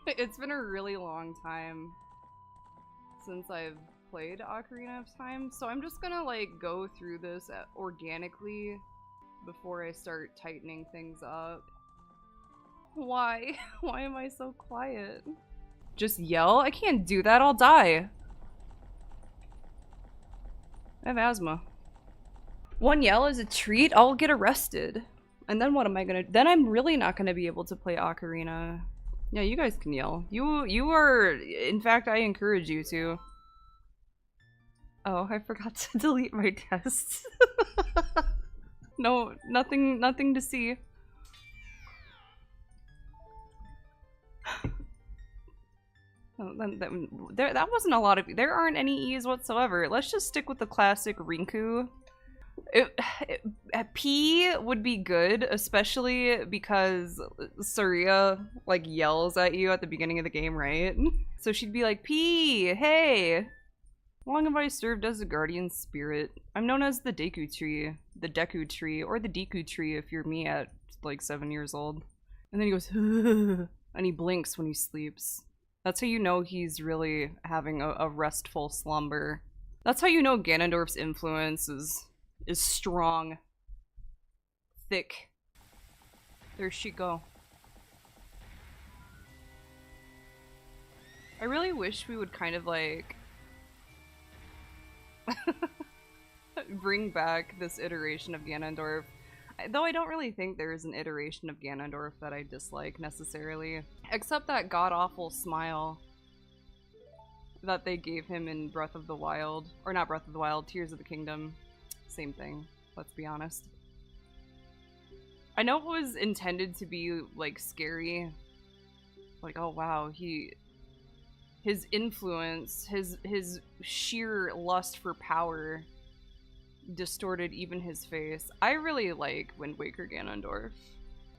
It's been a really long time since I've played Ocarina of Time, so I'm just gonna like go through this organically before I start tightening things up. Why? Why am I so quiet? Just yell? I can't do that, I'll die. I have asthma. One yell is a treat, I'll get arrested. And then what am I gonna- then I'm really not gonna be able to play Ocarina. Yeah, you guys can yell. You are- in fact, I encourage you to. Oh, I forgot to delete my tests. No, nothing to see. Oh, that wasn't a lot of- there aren't any E's whatsoever. Let's just stick with the classic Rinku. P would be good, especially because Saria like yells at you at the beginning of the game, right? So she'd be like, P, hey! How long have I served as a guardian spirit? I'm known as the Deku tree, or the Deku tree if you're me at like 7 years old. And then he goes, and he blinks when he sleeps. That's how you know he's really having a restful slumber. That's how you know Ganondorf's influence is strong. Thick. There she go. I really wish we would kind of like bring back this iteration of Ganondorf. Though I don't really think there is an iteration of Ganondorf that I dislike necessarily. Except that god-awful smile that they gave him in Breath of the Wild. Or not Breath of the Wild, Tears of the Kingdom. Same thing, let's be honest. I know it was intended to be, like, scary. Like, oh wow, his influence, his sheer lust for power distorted even his face. I really like Wind Waker Ganondorf.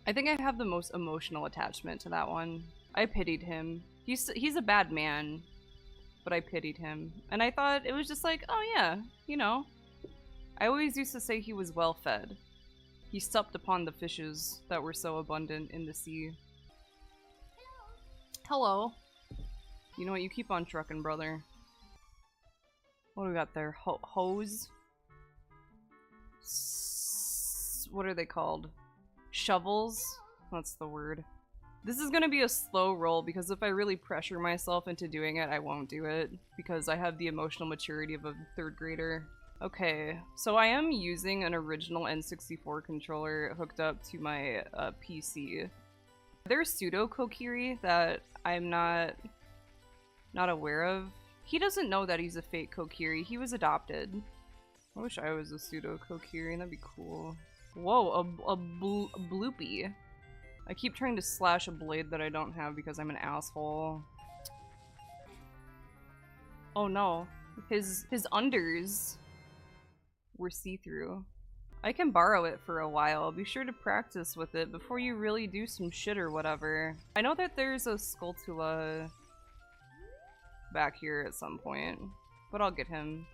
I think I have the most emotional attachment to that one. I pitied him. He's a bad man, but I pitied him. And I thought it was just like, oh yeah, you know. I always used to say he was well fed. He supped upon the fishes that were so abundant in the sea. Hello. You know what, you keep on trucking, brother. What do we got there? Hose? What are they called? Shovels? That's the word. This is gonna be a slow roll because if I really pressure myself into doing it, I won't do it because I have the emotional maturity of a 3rd grader. Okay, so I am using an original N64 controller hooked up to my PC. There's pseudo-Kokiri that I'm not aware of. He doesn't know that he's a fake Kokiri. He was adopted. I wish I was a pseudo-Kokiri, that'd be cool. Whoa, a bloopy. I keep trying to slash a blade that I don't have because I'm an asshole. Oh no. His unders were see-through. I can borrow it for a while. Be sure to practice with it before you really do some shit or whatever. I know that there's a Skulltula back here at some point, but I'll get him.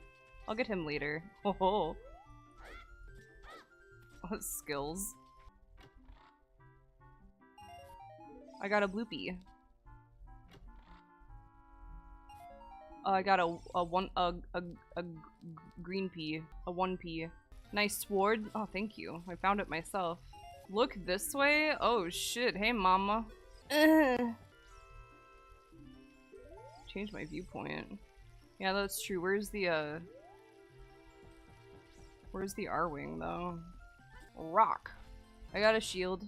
I'll get him later. Oh, skills. I got a bloopy. I got a green pea, a 1p. Nice sword. Oh, thank you. I found it myself. Look this way. Oh shit. Hey, mama. Change my viewpoint. Yeah, that's true. Where's the R-wing though? Rock. I got a shield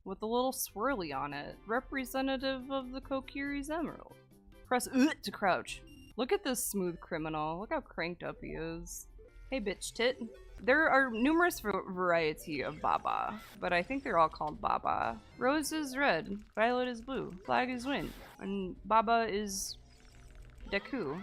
with a little swirly on it, representative of the Kokiri's emerald. Press to crouch. Look at this smooth criminal. Look how cranked up he is. Hey, bitch tit. There are numerous variety of Baba, but I think they're all called Baba. Rose is red, violet is blue, flag is wind, and Baba is Deku.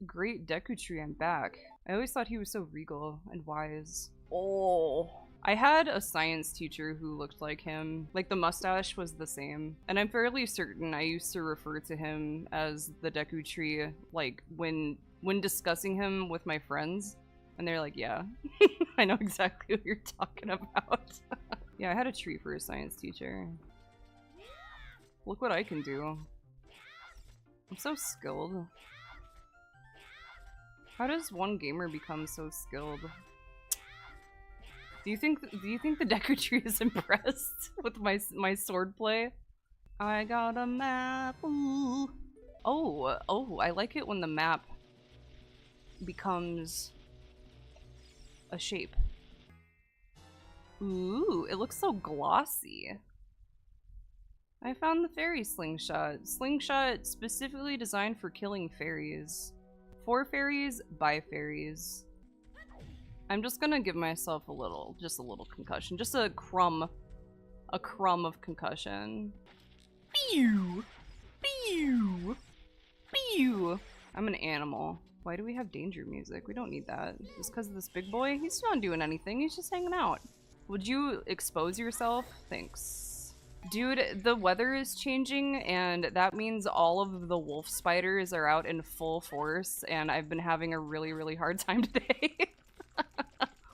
Great Deku tree, I'm back. I always thought he was so regal and wise. Oh. I had a science teacher who looked like him. Like, the mustache was the same. And I'm fairly certain I used to refer to him as the Deku tree, like, when discussing him with my friends. And they're like, yeah, I know exactly what you're talking about. Yeah, I had a tree for a science teacher. Look what I can do. I'm so skilled. How does one gamer become so skilled? Do you think the Deku Tree is impressed with my swordplay? I got a map. Ooh. Oh, I like it when the map becomes a shape. Ooh, it looks so glossy. I found the fairy slingshot. Slingshot specifically designed for killing fairies. For fairies, by fairies. I'm just gonna give myself just a little concussion. Just a crumb of concussion. Pew! Pew! Pew! I'm an animal. Why do we have danger music? We don't need that. Just because of this big boy? He's not doing anything, he's just hanging out. Would you expose yourself? Thanks. Dude, the weather is changing, and that means all of the wolf spiders are out in full force, and I've been having a really, really hard time today.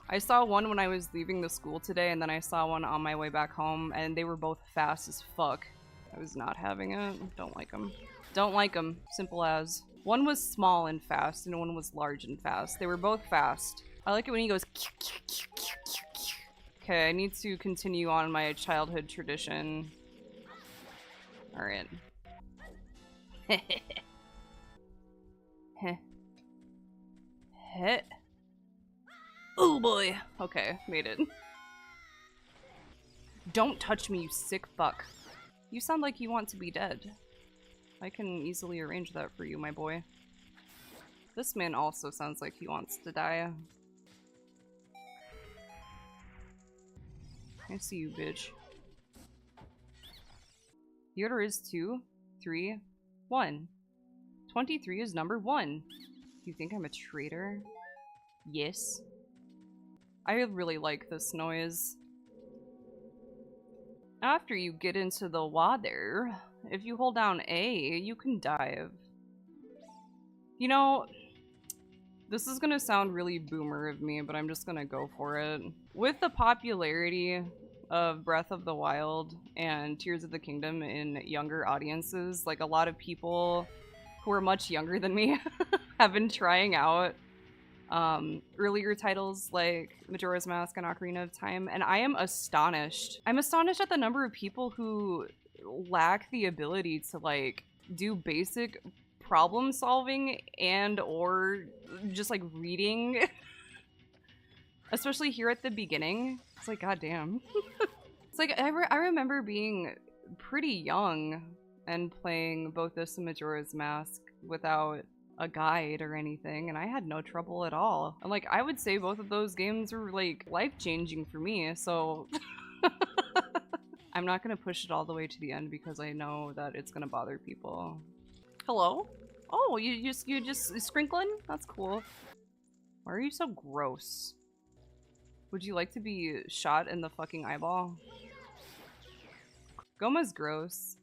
I saw one when I was leaving the school today, and then I saw one on my way back home, and they were both fast as fuck. I was not having it. Don't like them. Don't like them. Simple as. One was small and fast, and one was large and fast. They were both fast. I like it when he goes... Okay, I need to continue on my childhood tradition. Alright. Heh. Heh. Oh boy. Okay, made it. Don't touch me, you sick fuck. You sound like you want to be dead. I can easily arrange that for you, my boy. This man also sounds like he wants to die. I see you, bitch. The order is 2, 3, 1. 23 is number 1. You think I'm a traitor? Yes. I really like this noise. After you get into the water, if you hold down A, you can dive. You know, this is gonna sound really boomer of me, but I'm just gonna go for it. With the popularity of Breath of the Wild and Tears of the Kingdom in younger audiences, like a lot of people who are much younger than me have been trying out earlier titles like Majora's Mask and Ocarina of Time, and I am astonished. I'm astonished at the number of people who lack the ability to like do basic problem solving and or just like reading. Especially here at the beginning. It's like, goddamn. It's like, I remember being pretty young and playing both this and Majora's Mask without a guide or anything, and I had no trouble at all. And like, I would say both of those games were like life-changing for me, so I'm not gonna push it all the way to the end because I know that it's gonna bother people. Hello? Oh, you just sprinkling? That's cool. Why are you so gross? Would you like to be shot in the fucking eyeball? Goma's gross.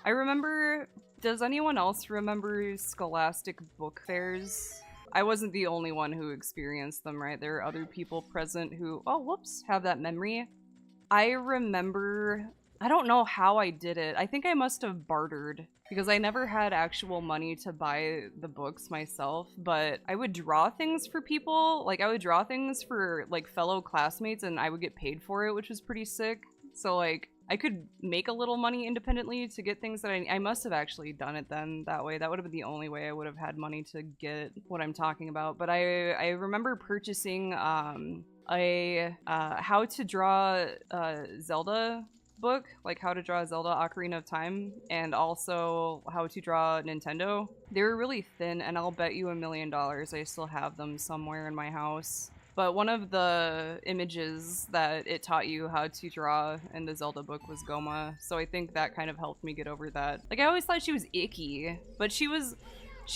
I remember... Does anyone else remember Scholastic book fairs? I wasn't the only one who experienced them, right? There are other people present who, oh, whoops, have that memory. I remember... I don't know how I did it. I think I must have bartered because I never had actual money to buy the books myself, but I would draw things for people. Like, I would draw things for, like, fellow classmates and I would get paid for it, which was pretty sick. So, like, I could make a little money independently to get things that I must have actually done it then that way. That would have been the only way I would have had money to get what I'm talking about. But I remember purchasing a how to draw Zelda book, like how to draw Zelda Ocarina of Time, and also how to draw Nintendo. They were really thin, and I'll bet you $1 million I still have them somewhere in my house. But one of the images that it taught you how to draw in the Zelda book was Goma, so I think that kind of helped me get over that. Like, I always thought she was icky, but she was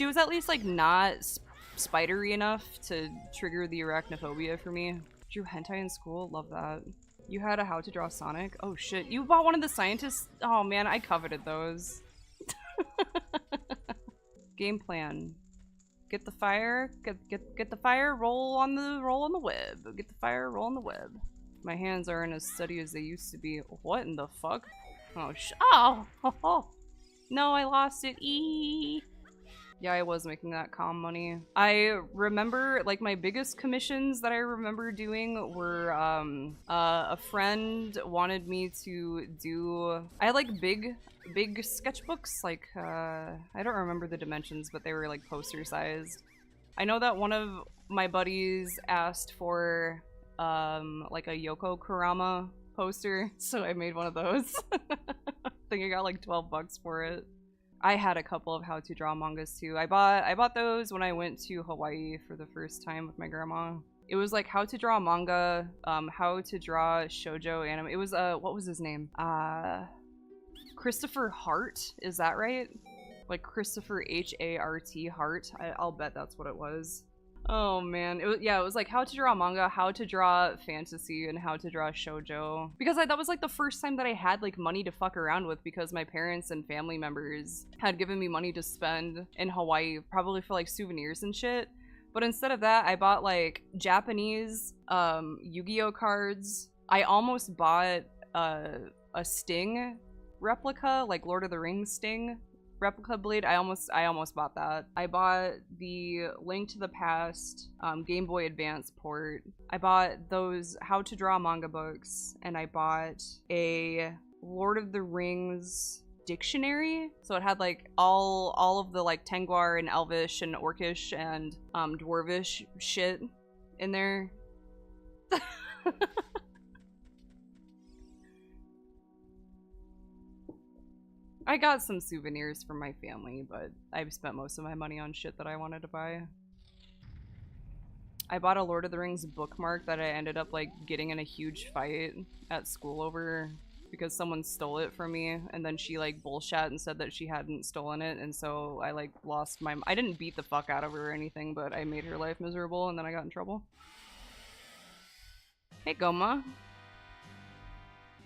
at least, like, not spidery enough to trigger the arachnophobia for me. Drew hentai in school? Love that. You had a how to draw Sonic? Oh shit, you bought one of the scientists? Oh man, I coveted those. Game plan. Get the fire, get the fire, roll on the web. Get the fire, roll on the web. My hands aren't as steady as they used to be. What in the fuck? Oh oh, no, I lost it. Eee. Yeah, I was making that comm money. I remember, like, my biggest commissions that I remember doing were, a friend wanted me to do, I had, like, big sketchbooks, like, I don't remember the dimensions, but they were, like, poster sized. I know that one of my buddies asked for, like, a Yoko Kurama poster, so I made one of those. I think I got, like, 12 bucks for it. I had a couple of how to draw mangas too. I bought those when I went to Hawaii for the first time with my grandma. It was like how to draw manga, how to draw shoujo anime. It was what was his name? Christopher Hart, is that right? Like Christopher H-A-R-T Hart. I'll bet that's what it was. Oh man, it was like how to draw manga, how to draw fantasy, and how to draw shoujo. Because that was like the first time that I had like money to fuck around with, because my parents and family members had given me money to spend in Hawaii, probably for like souvenirs and shit. But instead of that, I bought like Japanese Yu-Gi-Oh cards. I almost bought a Sting replica, like Lord of the Rings Sting replica blade. I almost bought that. I bought the Link to the Past Game Boy Advance port. I bought those how to draw manga books, and I bought a Lord of the Rings dictionary. So it had like all of the like Tengwar and Elvish and Orcish and Dwarvish shit in there. I got some souvenirs from my family, but I've spent most of my money on shit that I wanted to buy. I bought a Lord of the Rings bookmark that I ended up like getting in a huge fight at school over because someone stole it from me, and then she like bullshit and said that she hadn't stolen it, and so I like lost my— I didn't beat the fuck out of her or anything, but I made her life miserable, and then I got in trouble. Hey Goma.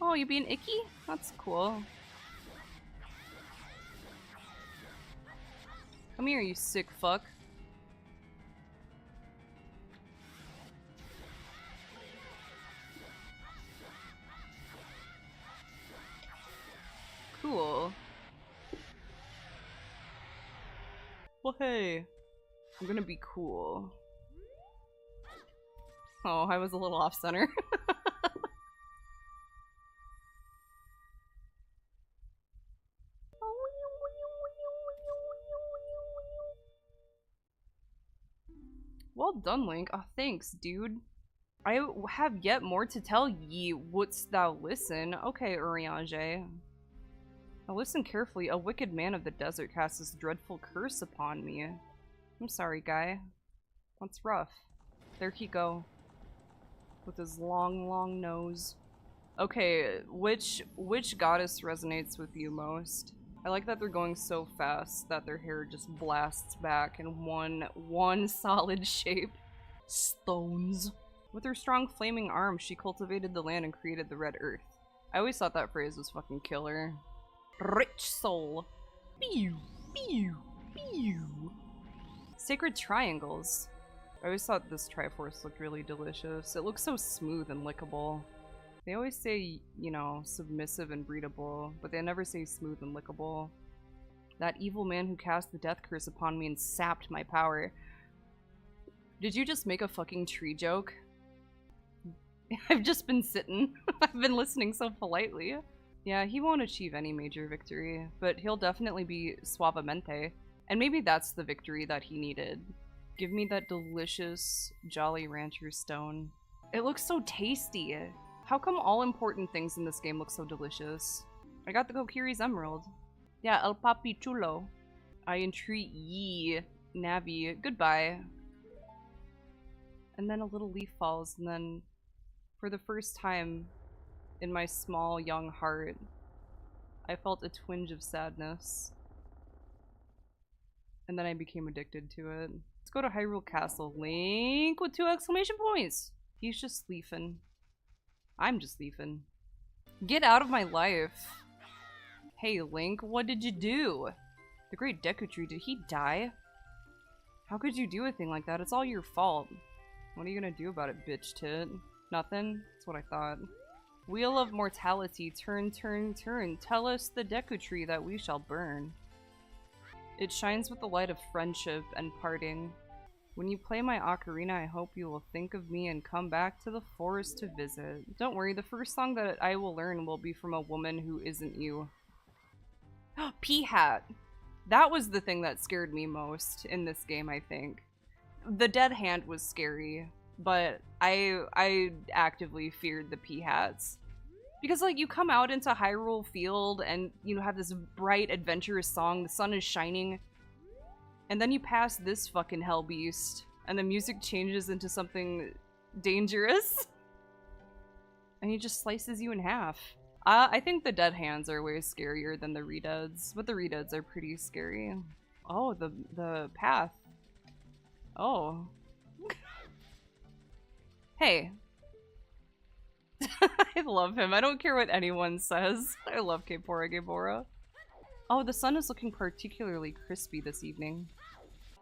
Oh, you being icky? That's cool. Come here, you sick fuck. Cool. Well, hey. I'm gonna be cool. Oh, I was a little off-center. Well done, Link. Oh, thanks, dude. I have yet more to tell ye, wouldst thou listen? Okay, Urianger. Now listen carefully. A wicked man of the desert casts this dreadful curse upon me. I'm sorry, guy. That's rough. There he go. With his long, long nose. Okay, which goddess resonates with you most? I like that they're going so fast that their hair just blasts back in one solid shape. Stones. With her strong flaming arms, she cultivated the land and created the red earth. I always thought that phrase was fucking killer. Rich soul. Pew, pew, pew. Sacred triangles. I always thought this Triforce looked really delicious. It looks so smooth and lickable. They always say, you know, submissive and breedable, but they never say smooth and lickable. That evil man who cast the death curse upon me and sapped my power. Did you just make a fucking tree joke? I've just been sitting. I've been listening so politely. Yeah, he won't achieve any major victory, but he'll definitely be suavemente. And maybe that's the victory that he needed. Give me that delicious Jolly Rancher stone. It looks so tasty. How come all important things in this game look so delicious? I got the Kokiri's Emerald. Yeah, El Papi Chulo. I entreat ye, Navi. Goodbye. And then a little leaf falls, and then, for the first time in my small, young heart, I felt a twinge of sadness. And then I became addicted to it. Let's go to Hyrule Castle. Link with 2 exclamation points! He's just leafing. I'm just leafing. Get out of my life. Hey Link, what did you do? The great Deku Tree, did he die? How could you do a thing like that? It's all your fault. What are you gonna do about it, bitch tit? Nothing? That's what I thought. Wheel of Mortality, turn, turn, turn. Tell us the Deku Tree that we shall burn. It shines with the light of friendship and parting. When you play my ocarina, I hope you will think of me and come back to the forest to visit. Don't worry, the first song that I will learn will be from a woman who isn't you. P-Hat! That was the thing that scared me most in this game, I think. The dead hand was scary, but I actively feared the P-Hats. Because, like, you come out into Hyrule Field and, you know, have this bright, adventurous song, the sun is shining, and then you pass this fucking hell beast, and the music changes into something dangerous, and he just slices you in half. I think the dead hands are way scarier than the redeads, but the redeads are pretty scary. Oh, the path. Oh. Hey. I love him. I don't care what anyone says. I love Gabora. Oh, the sun is looking particularly crispy this evening.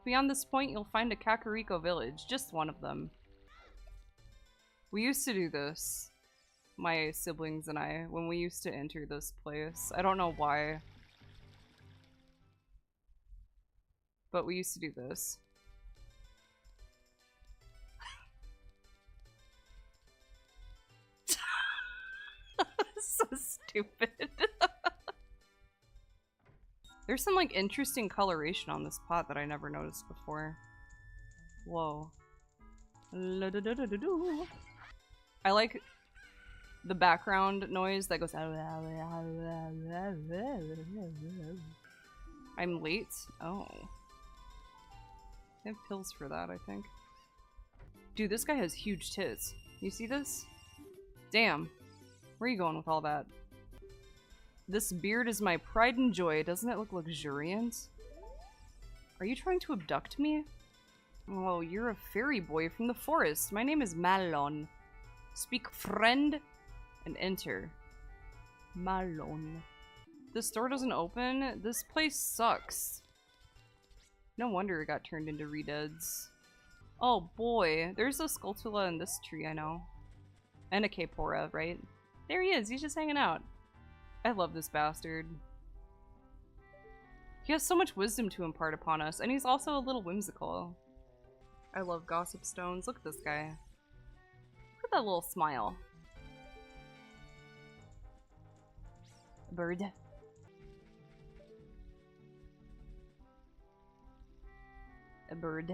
Beyond this point, you'll find a Kakariko village. Just one of them. We used to do this. My siblings and I, when we used to enter this place. I don't know why. But we used to do this. So stupid. There's some like interesting coloration on this pot that I never noticed before. Whoa. I like the background noise that goes. I'm late? Oh. I have pills for that, I think. Dude, this guy has huge tits. You see this? Damn. Where are you going with all that? This beard is my pride and joy. Doesn't it look luxuriant? Are you trying to abduct me? Oh, you're a fairy boy from the forest. My name is Malon. Speak friend and enter. Malon. This door doesn't open. This place sucks. No wonder it got turned into redeads. Oh boy, there's a Skulltula in this tree, I know. And a Capora, right? There he is, he's just hanging out. I love this bastard. He has so much wisdom to impart upon us, and he's also a little whimsical. I love gossip stones. Look at this guy. Look at that little smile. A bird. A bird.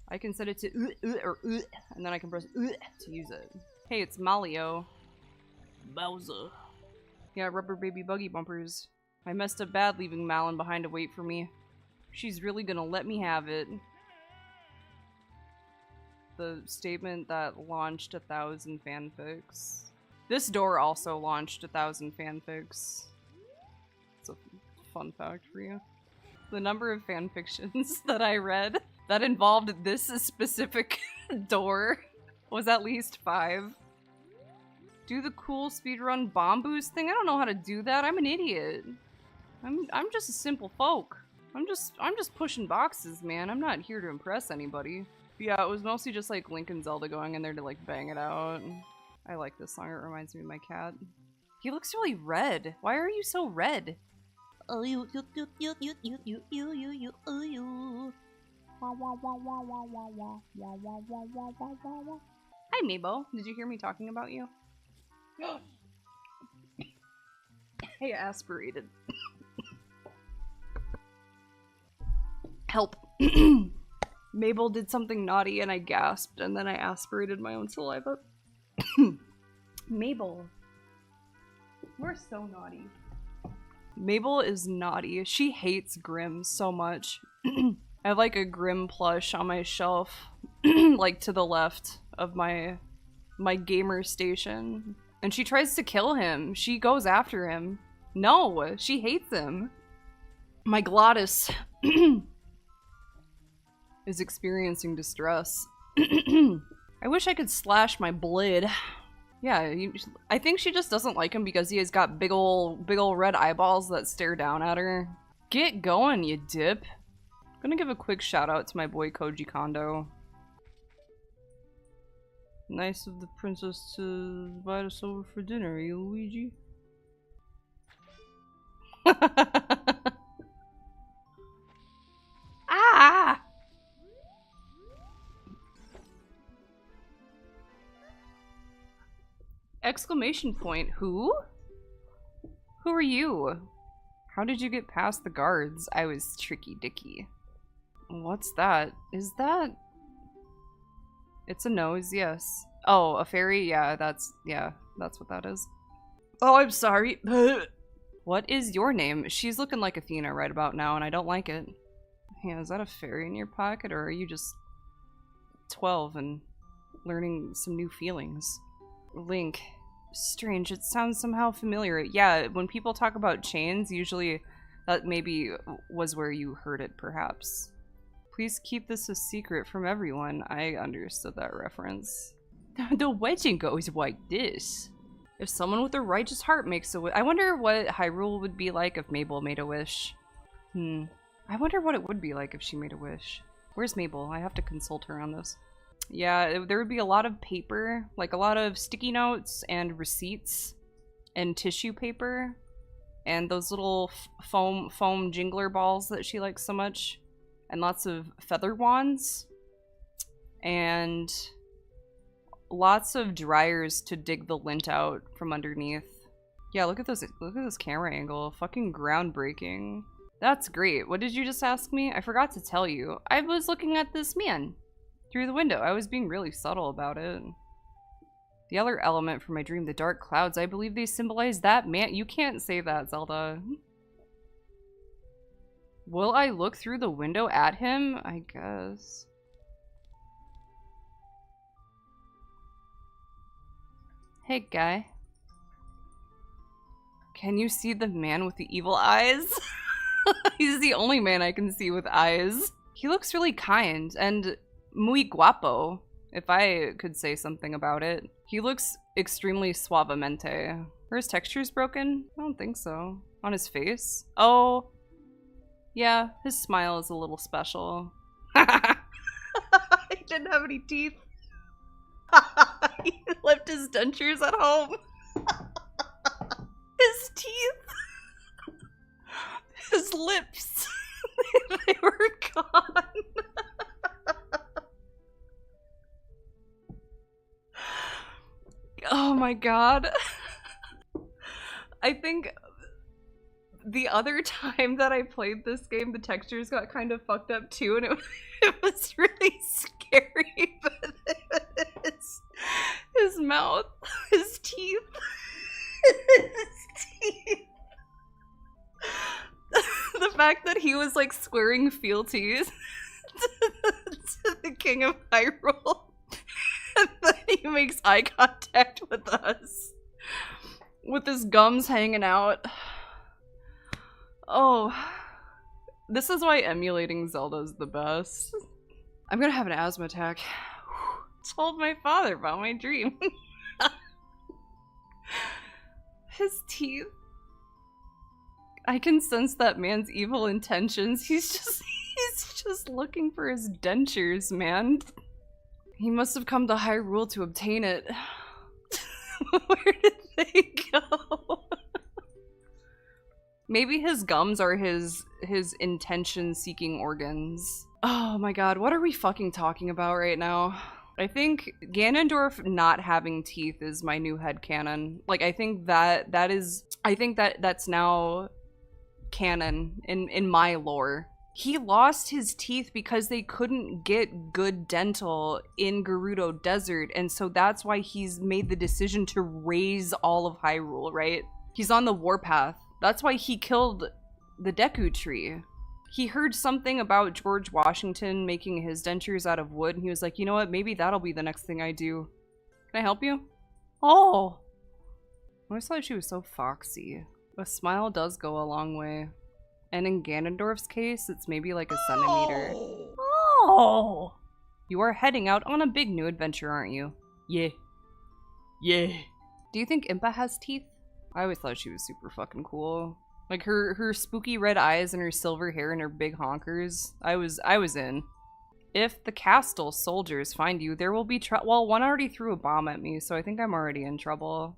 I can set it to or and then I can press to use it. Hey, it's Malio. Bowser. Yeah, rubber baby buggy bumpers. I messed up bad leaving Malon behind to wait for me. She's really gonna let me have it. The statement that launched 1,000 fanfics. This door also launched 1,000 fanfics. It's a fun fact for you. The number of fanfictions that I read that involved this specific door was at least 5. Do the cool speedrun bomb boost thing? I don't know how to do that. I'm an idiot. I'm just a simple folk. I'm just pushing boxes, man. I'm not here to impress anybody. But yeah, it was mostly just like Link and Zelda going in there to like bang it out. I like this song. It reminds me of my cat. He looks really red. Why are you so red? Oh, you. Hi, Mabel. Did you hear me talking about you? Hey, aspirated. Help. Mabel did something naughty and I gasped and then I aspirated my own saliva. Mabel. We're so naughty. Mabel is naughty. She hates Grimm so much. I have like a Grimm plush on my shelf, like to the left of my gamer station. And she tries to kill him. She goes after him. No, she hates him. My glottis is experiencing distress. I wish I could slash my blade. Yeah, I think she just doesn't like him because he has got big ol' red eyeballs that stare down at her. Get going, you dip. I'm gonna give a quick shout out to my boy Koji Kondo. Nice of the princess to invite us over for dinner, eh, Luigi? Exclamation point. Who? Who are you? How did you get past the guards? I was tricky dicky. What's that? Is that... It's a nose, yes. Oh, a fairy? Yeah, that's what that is. Oh, I'm sorry. What is your name? She's looking like Athena right about now, and I don't like it. Yeah, is that a fairy in your pocket, or are you just 12 and learning some new feelings? Link. Strange, it sounds somehow familiar. Yeah, when people talk about chains, usually that maybe was where you heard it, perhaps. Please keep this a secret from everyone. I understood that reference. The wedding goes like this. If someone with a righteous heart makes a wish... I wonder what Hyrule would be like if Mabel made a wish. I wonder what it would be like if she made a wish. Where's Mabel? I have to consult her on this. Yeah, there would be a lot of paper, like a lot of sticky notes and receipts and tissue paper and those little foam jingler balls that she likes so much, and lots of feather wands and lots of dryers to dig the lint out from underneath. Yeah, look at this camera angle. Fucking groundbreaking. That's great. What did you just ask me? I forgot to tell you. I was looking at this man through the window. I was being really subtle about it. The other element from my dream, the dark clouds, I believe they symbolize that man. You can't say that, Zelda. Will I look through the window at him? I guess. Hey, guy. Can you see the man with the evil eyes? He's the only man I can see with eyes. He looks really kind and muy guapo, if I could say something about it. He looks extremely suavemente. Are his textures broken? I don't think so. On his face? Oh, yeah, his smile is a little special. He didn't have any teeth. He left his dentures at home. His teeth. His lips. They were gone. Oh my god. I think the other time that I played this game, the textures got kind of fucked up too, and it was really scary. But his mouth, his teeth, his teeth. The fact that he was like swearing fealties to the King of Hyrule, and then he makes eye contact with us with his gums hanging out. Oh, this is why emulating Zelda's the best. I'm gonna have an asthma attack. Told my father about my dream. His teeth. I can sense that man's evil intentions. He's just looking for his dentures, man. He must have come to Hyrule to obtain it. Where did they go? Maybe his gums are his intention-seeking organs. Oh my god, what are we fucking talking about right now? I think Ganondorf not having teeth is my new headcanon. Like, I think that's now canon in my lore. He lost his teeth because they couldn't get good dental in Gerudo Desert, and so that's why he's made the decision to raise all of Hyrule, right? He's on the warpath. That's why he killed the Deku Tree. He heard something about George Washington making his dentures out of wood, and he was like, you know what, maybe that'll be the next thing I do. Can I help you? Oh! I always thought she was so foxy. A smile does go a long way. And in Ganondorf's case, it's maybe like a centimeter. Oh! You are heading out on a big new adventure, aren't you? Yeah. Yeah. Do you think Impa has teeth? I always thought she was super fucking cool. Like her spooky red eyes and her silver hair and her big honkers. I was in. If the Castle soldiers find you, there will be well, one already threw a bomb at me, so I think I'm already in trouble.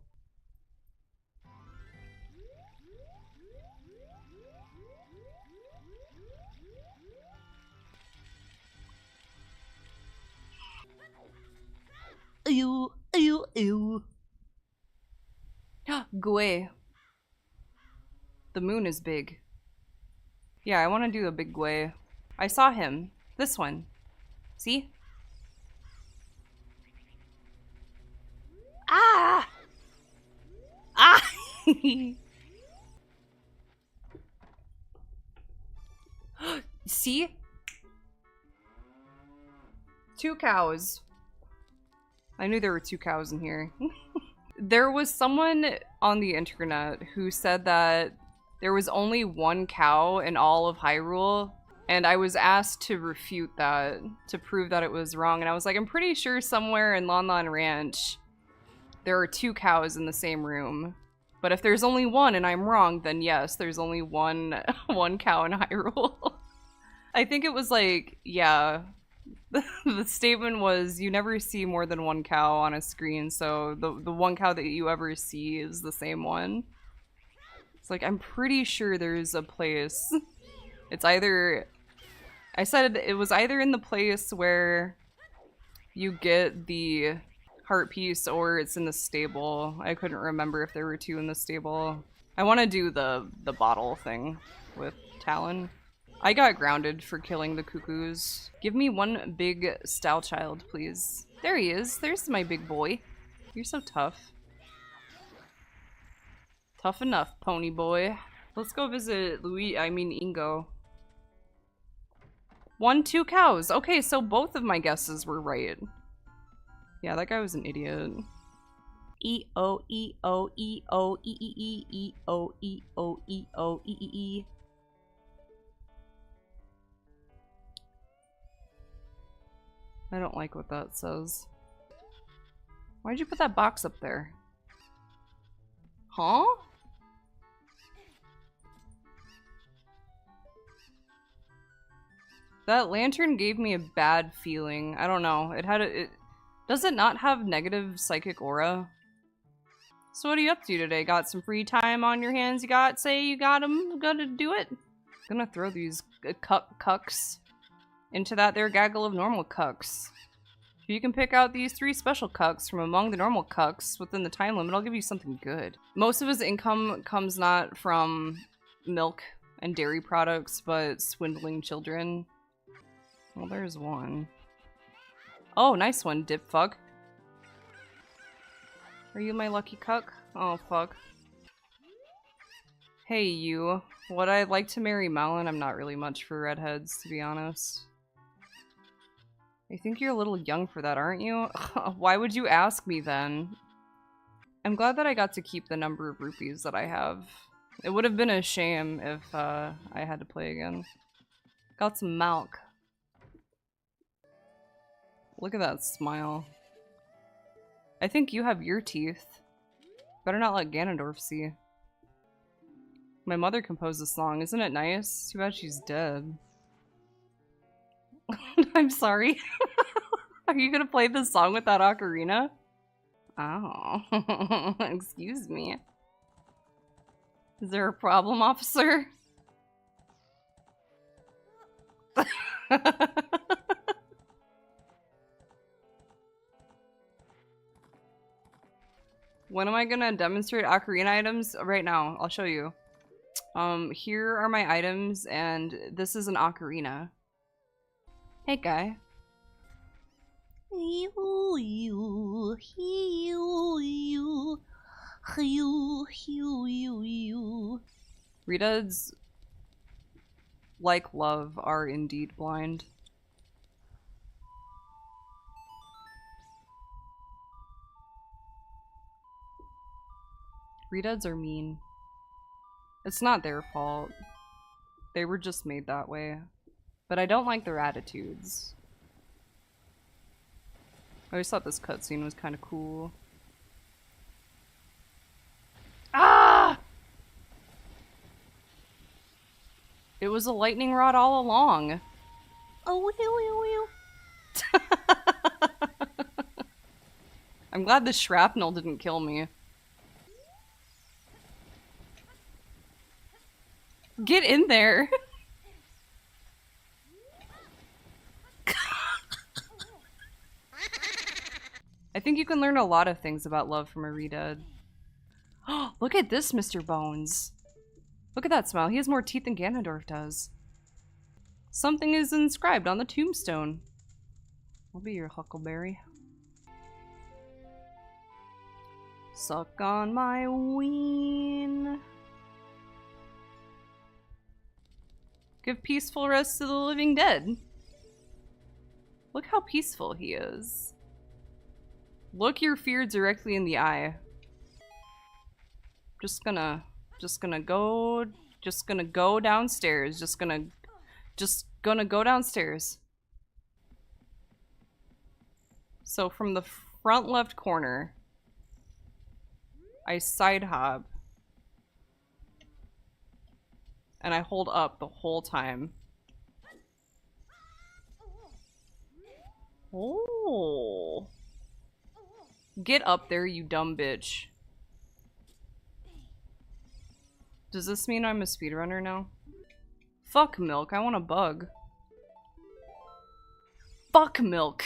Ew, ew, ew. Gui. The moon is big. Yeah, I want to do a big Gui. I saw him. This one. See? Ah! Ah! See? 2 cows. I knew there were 2 cows in here. There was someone on the internet who said that there was only 1 cow in all of Hyrule, and I was asked to refute that, to prove that it was wrong, and I was like, I'm pretty sure somewhere in Lon Lon Ranch there are 2 cows in the same room. But if there's only 1 and I'm wrong, then yes, there's only one cow in Hyrule. I think it was like, yeah, the statement was you never see more than 1 cow on a screen, so the 1 cow that you ever see is the same one. It's like, I'm pretty sure there's a place. It's either... I said it was either in the place where you get the heart piece or it's in the stable. I couldn't remember if there were 2 in the stable. I want to do the bottle thing with Talon. I got grounded for killing the cuckoos. Give me 1 big style child, please. There he is. There's my big boy. You're so tough. Tough enough, pony boy. Let's go visit Ingo. 1, 2 cows. Okay, so both of my guesses were right. Yeah, that guy was an idiot. E-O-E-O-E-O-E-E-E-O-E-O-E-O-E-E-E. I don't like what that says. Why'd you put that box up there? Huh? That lantern gave me a bad feeling. I don't know. It had a... Does it not have negative psychic aura? So what are you up to today? Got some free time on your hands? You got them? Gonna do it? I'm gonna throw these cucks into that there gaggle of normal cucks. If you can pick out these 3 special cucks from among the normal cucks within the time limit, I'll give you something good. Most of his income comes not from milk and dairy products, but swindling children. Well, there's 1. Oh, nice one, dip fuck. Are you my lucky cuck? Oh, fuck. Hey, you. Would I like to marry Melon? I'm not really much for redheads, to be honest. I think you're a little young for that, aren't you? Why would you ask me then? I'm glad that I got to keep the number of rupees that I have. It would have been a shame if I had to play again. Got some milk. Look at that smile. I think you have your teeth. Better not let Ganondorf see. My mother composed the song. Isn't it nice? Too bad she's dead. I'm sorry. Are you gonna play this song with that ocarina? Oh. Excuse me. Is there a problem, officer? When am I gonna demonstrate ocarina items? Right now, I'll show you. Here are my items, and this is an ocarina. Hey, guy. Redeads, like love, are indeed blind. Redeads are mean. It's not their fault. They were just made that way. But I don't like their attitudes. I always thought this cutscene was kind of cool. Ah! It was a lightning rod all along. Oh, I'm glad the shrapnel didn't kill me. Get in there. I think you can learn a lot of things about love from a redead. Look at this, Mr. Bones. Look at that smile. He has more teeth than Ganondorf does. Something is inscribed on the tombstone. I'll be your Huckleberry. Suck on my ween. Give peaceful rest to the living dead. Look how peaceful he is. Look your fear directly in the eye. Just gonna go downstairs. Just gonna go downstairs. So from the front left corner, I side hop. And I hold up the whole time. Oh. Get up there, you dumb bitch. Does this mean I'm a speedrunner now? Fuck milk, I want a bug. Fuck milk.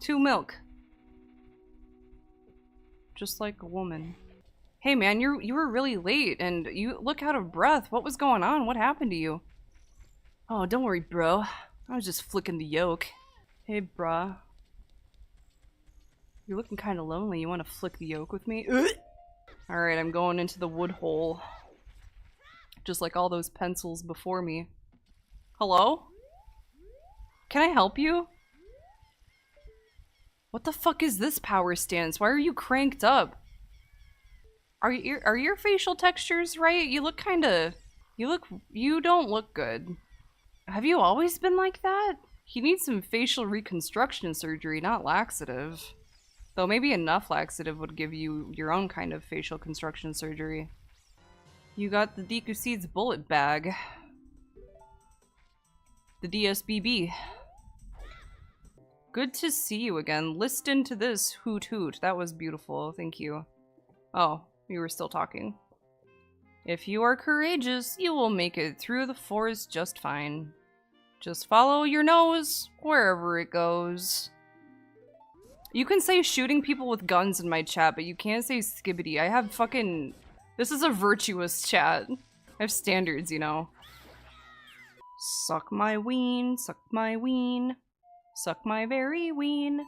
2 milk. Just like a woman. Hey man, you were really late and you look out of breath. What was going on? What happened to you? Oh, don't worry, bro. I was just flicking the yolk. Hey, bruh. You're looking kind of lonely. You want to flick the yolk with me? Alright, I'm going into the wood hole. Just like all those pencils before me. Hello? Can I help you? What the fuck is this power stance? Why are you cranked up? Are your facial textures right? You look kinda... You don't look good. Have you always been like that? He needs some facial reconstruction surgery, not laxative. Though maybe enough laxative would give you your own kind of facial construction surgery. You got the Deku Seeds bullet bag. The DSBB. Good to see you again. Listen to this hoot hoot. That was beautiful, thank you. Oh, you were still talking. If you are courageous, you will make it through the forest just fine. Just follow your nose wherever it goes. You can say shooting people with guns in my chat, but you can't say skibbity. I have fucking... This is a virtuous chat. I have standards, you know. Suck my ween, suck my ween. Suck my very ween.